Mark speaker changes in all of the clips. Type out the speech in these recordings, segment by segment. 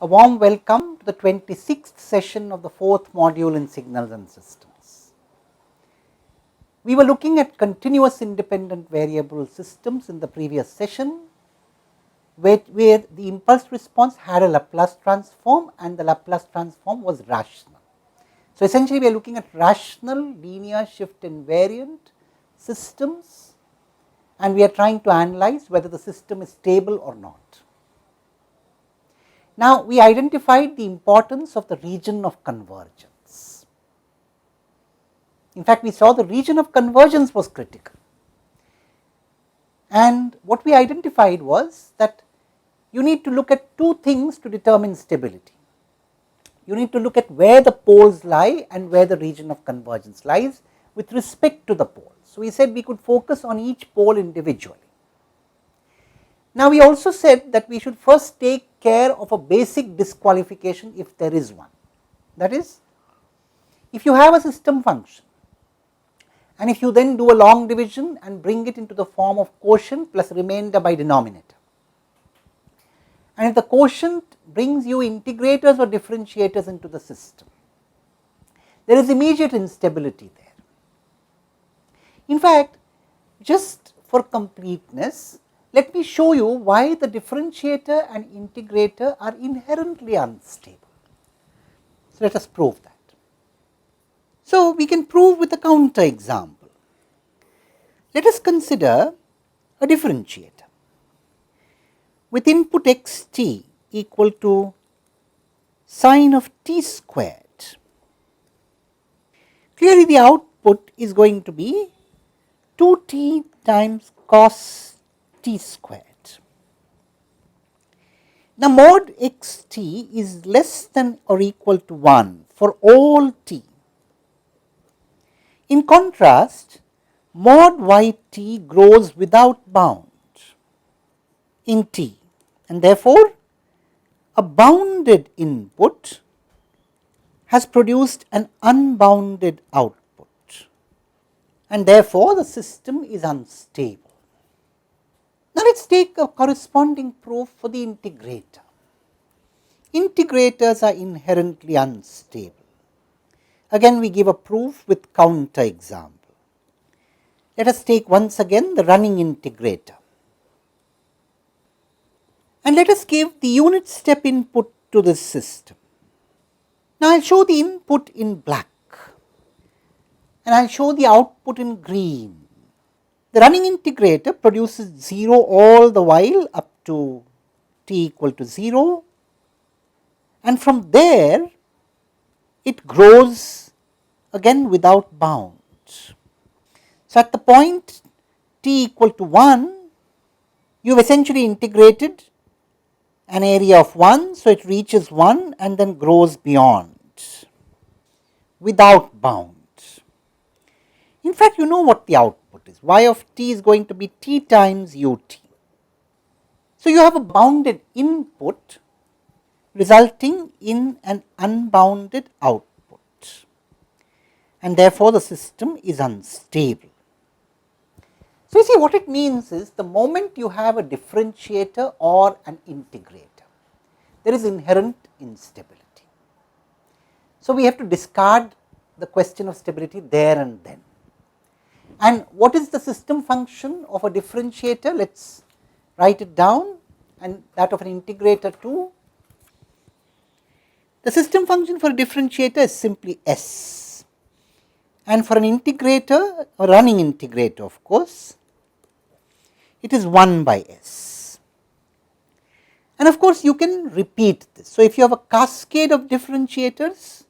Speaker 1: A warm welcome to the 26th session of the 4th module in Signals and Systems. We were looking at continuous independent variable systems in the previous session, where the impulse response had a Laplace transform and the Laplace transform was rational. So, essentially we are looking at rational linear shift invariant systems, and we are trying to analyze whether the system is stable or not. Now, we identified the importance of the region of convergence. In fact, we saw the region of convergence was critical, and what we identified was that you need to look at two things to determine stability. You need to look at where the poles lie and where the region of convergence lies with respect to the poles. So, we said we could focus on each pole individually. Now, we also said that we should first take care of a basic disqualification if there is one. That is, if you have a system function and if you then do a long division and bring it into the form of quotient plus remainder by denominator, and if the quotient brings you integrators or differentiators into the system, there is immediate instability there. In fact, just for completeness, let me show you why the differentiator and integrator are inherently unstable. So, let us prove that. So, we can prove with a counter example. Let us consider a differentiator with input x t equal to sine of t squared. Clearly, the output is going to be 2t times cos t squared. Now, mod x t is less than or equal to 1 for all t. In contrast, mod y t grows without bound in t, and therefore, a bounded input has produced an unbounded output, and therefore, the system is unstable. Now, let us take a corresponding proof for the integrator. Integrators are inherently unstable. Again, we give a proof with counter example. Let us take once again the running integrator. And let us give the unit step input to this system. Now, I will show the input in black and I will show the output in green. The running integrator produces 0 all the while up to t equal to 0, and from there it grows again without bound. So, at the point t equal to 1, you have essentially integrated an area of 1, so it reaches 1 and then grows beyond without bound. In fact, you know what the output is. Y of t is going to be t times ut. So, you have a bounded input resulting in an unbounded output, and therefore, the system is unstable. So, you see what it means is the moment you have a differentiator or an integrator, there is inherent instability. So, we have to discard the question of stability there and then. And what is the system function of a differentiator? Let us write it down, and that of an integrator too. The system function for a differentiator is simply S, and for an integrator, a running integrator of course, it is 1 by S. And of course, you can repeat this. So, if you have a cascade of differentiators,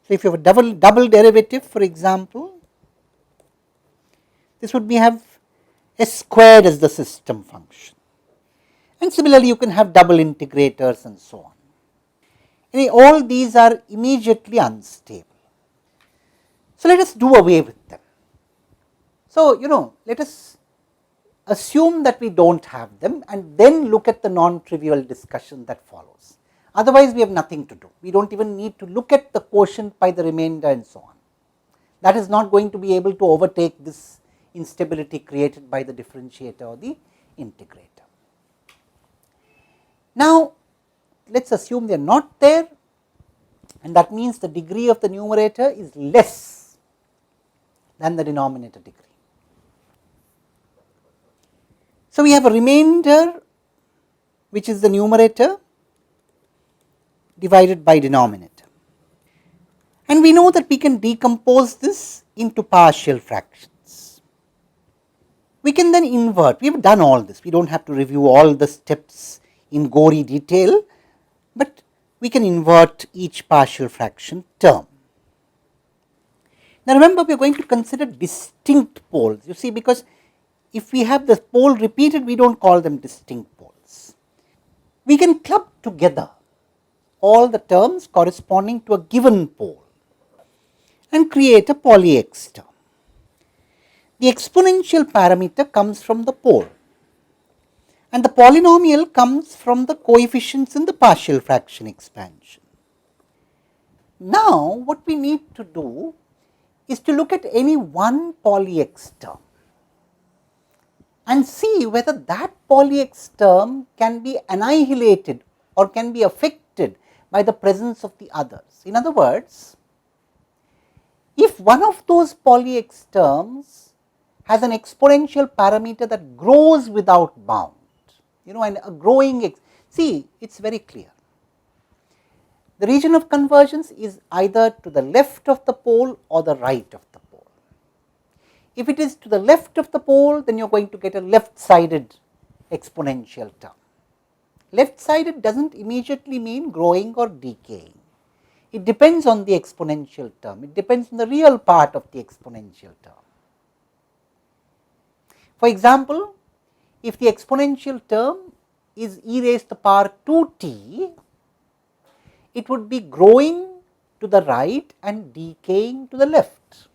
Speaker 1: so if you have a double derivative for example, this would be have S squared as the system function, and similarly you can have double integrators and so on. And all these are immediately unstable. So, let us do away with them. So, let us assume that we do not have them and then look at the non-trivial discussion that follows. Otherwise, we have nothing to do. We do not even need to look at the quotient by the remainder and so on. That is not going to be able to overtake this instability created by the differentiator or the integrator. Now, let us assume they are not there, and that means the degree of the numerator is less than the denominator degree. So, we have a remainder which is the numerator divided by denominator, and we know that we can decompose this into partial fractions. We can then invert. We have done all this, we do not have to review all the steps in gory detail, but we can invert each partial fraction term. Now, remember, we are going to consider distinct poles, you see, because if we have the pole repeated, we do not call them distinct poles. We can club together all the terms corresponding to a given pole and create a poly x term. The exponential parameter comes from the pole, and the polynomial comes from the coefficients in the partial fraction expansion. Now, what we need to do is to look at any one poly x term and see whether that poly x term can be annihilated or can be affected by the presence of the others. In other words, if one of those poly x terms has an exponential parameter that grows without bound, and a growing see, it is very clear. The region of convergence is either to the left of the pole or the right of the pole. If it is to the left of the pole, then you are going to get a left sided exponential term. Left sided does not immediately mean growing or decaying. It depends on the exponential term, it depends on the real part of the exponential term. For example, if the exponential term is e raised to the power 2t, it would be growing to the right and decaying to the left.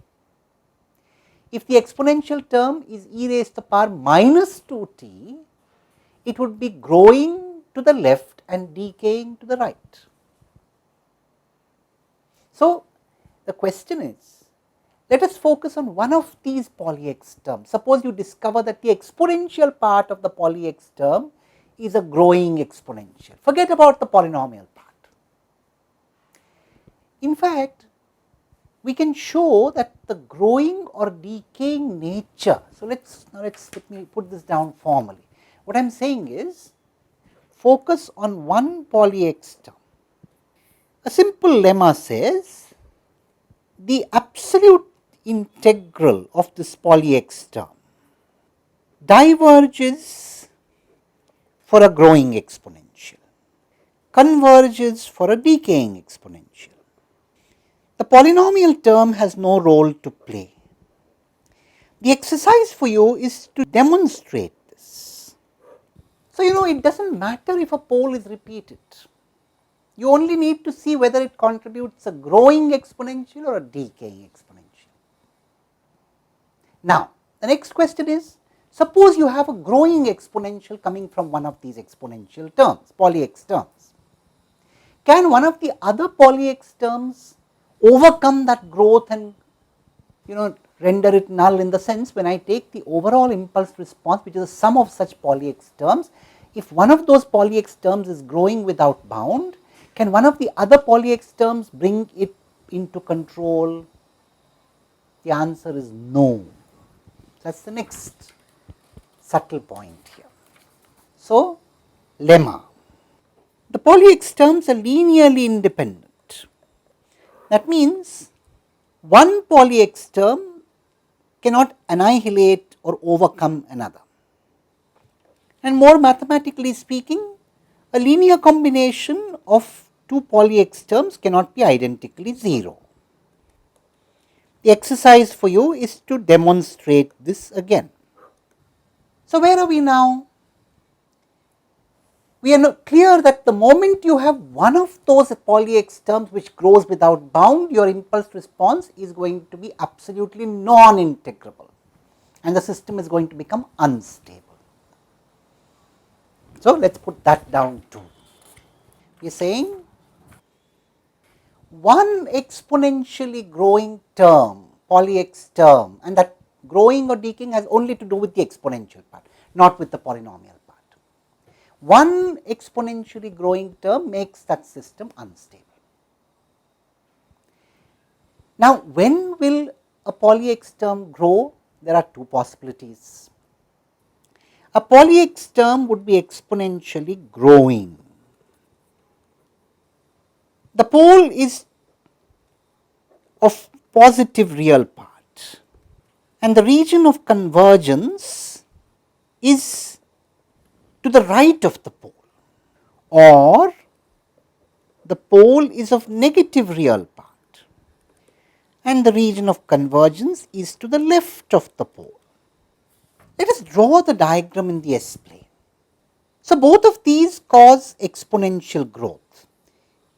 Speaker 1: If the exponential term is e raised to the power minus 2t, it would be growing to the left and decaying to the right. So, the question is, let us focus on one of these poly x terms. Suppose you discover that the exponential part of the poly x term is a growing exponential. Forget about the polynomial part. In fact, we can show that the growing or decaying nature. So, let me put this down formally. What I am saying is, focus on one poly x term. A simple lemma says the absolute integral of this poly x term diverges for a growing exponential, converges for a decaying exponential. The polynomial term has no role to play. The exercise for you is to demonstrate this. So, it does not matter if a pole is repeated. You only need to see whether it contributes a growing exponential or a decaying exponential. Now, the next question is, suppose you have a growing exponential coming from one of these exponential terms, poly x terms. Can one of the other poly x terms overcome that growth and render it null, in the sense when I take the overall impulse response, which is the sum of such poly x terms, if one of those poly x terms is growing without bound, can one of the other poly x terms bring it into control? The answer is no. That is the next subtle point here. So, lemma. The poly x terms are linearly independent. That means one poly x term cannot annihilate or overcome another. And more mathematically speaking, a linear combination of two poly x terms cannot be identically 0. The exercise for you is to demonstrate this again. So, where are we now? We are clear that the moment you have one of those poly x terms which grows without bound, your impulse response is going to be absolutely non-integrable and the system is going to become unstable. So, let us put that down too. We are saying one exponentially growing term, poly x term, and that growing or decaying has only to do with the exponential part, not with the polynomial part. one exponentially growing term makes that system unstable. Now, when will a poly-X term grow? There are two possibilities. A poly-X term would be exponentially growing. The pole is of positive real part and the region of convergence is to the right of the pole, or the pole is of negative real part and the region of convergence is to the left of the pole. Let us draw the diagram in the S plane. So, both of these cause exponential growth.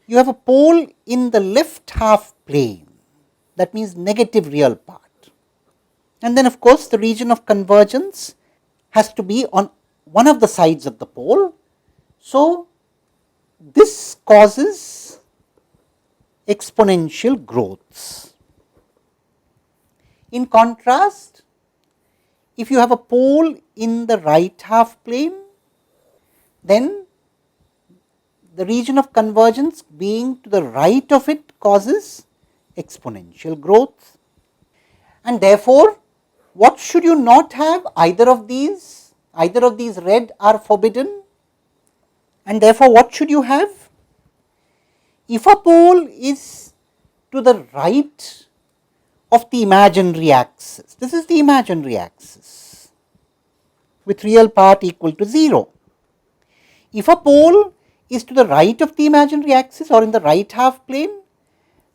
Speaker 1: You have a pole in the left half plane, that means negative real part, and then of course the region of convergence has to be on one of the sides of the pole. So, this causes exponential growths. In contrast, if you have a pole in the right half plane, then the region of convergence being to the right of it causes exponential growth. And therefore, what should you not have? Either of these red are forbidden, and therefore what should you have? If a pole is to the right of the imaginary axis, this is the imaginary axis with real part equal to 0. If a pole is to the right of the imaginary axis or in the right half plane,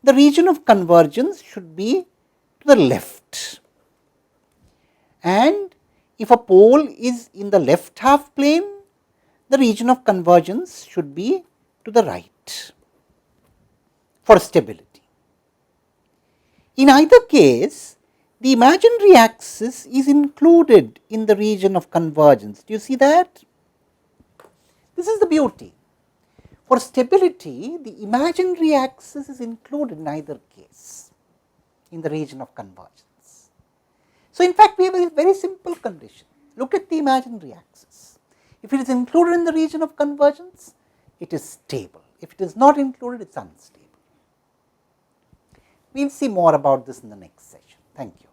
Speaker 1: the region of convergence should be to the left, and if a pole is in the left half plane, the region of convergence should be to the right for stability. In either case, the imaginary axis is included in the region of convergence. Do you see that? This is the beauty. For stability, the imaginary axis is included in either case in the region of convergence. So, in fact, we have a very simple condition. Look at the imaginary axis. If it is included in the region of convergence, it is stable. If it is not included, it is unstable. We will see more about this in the next session. Thank you.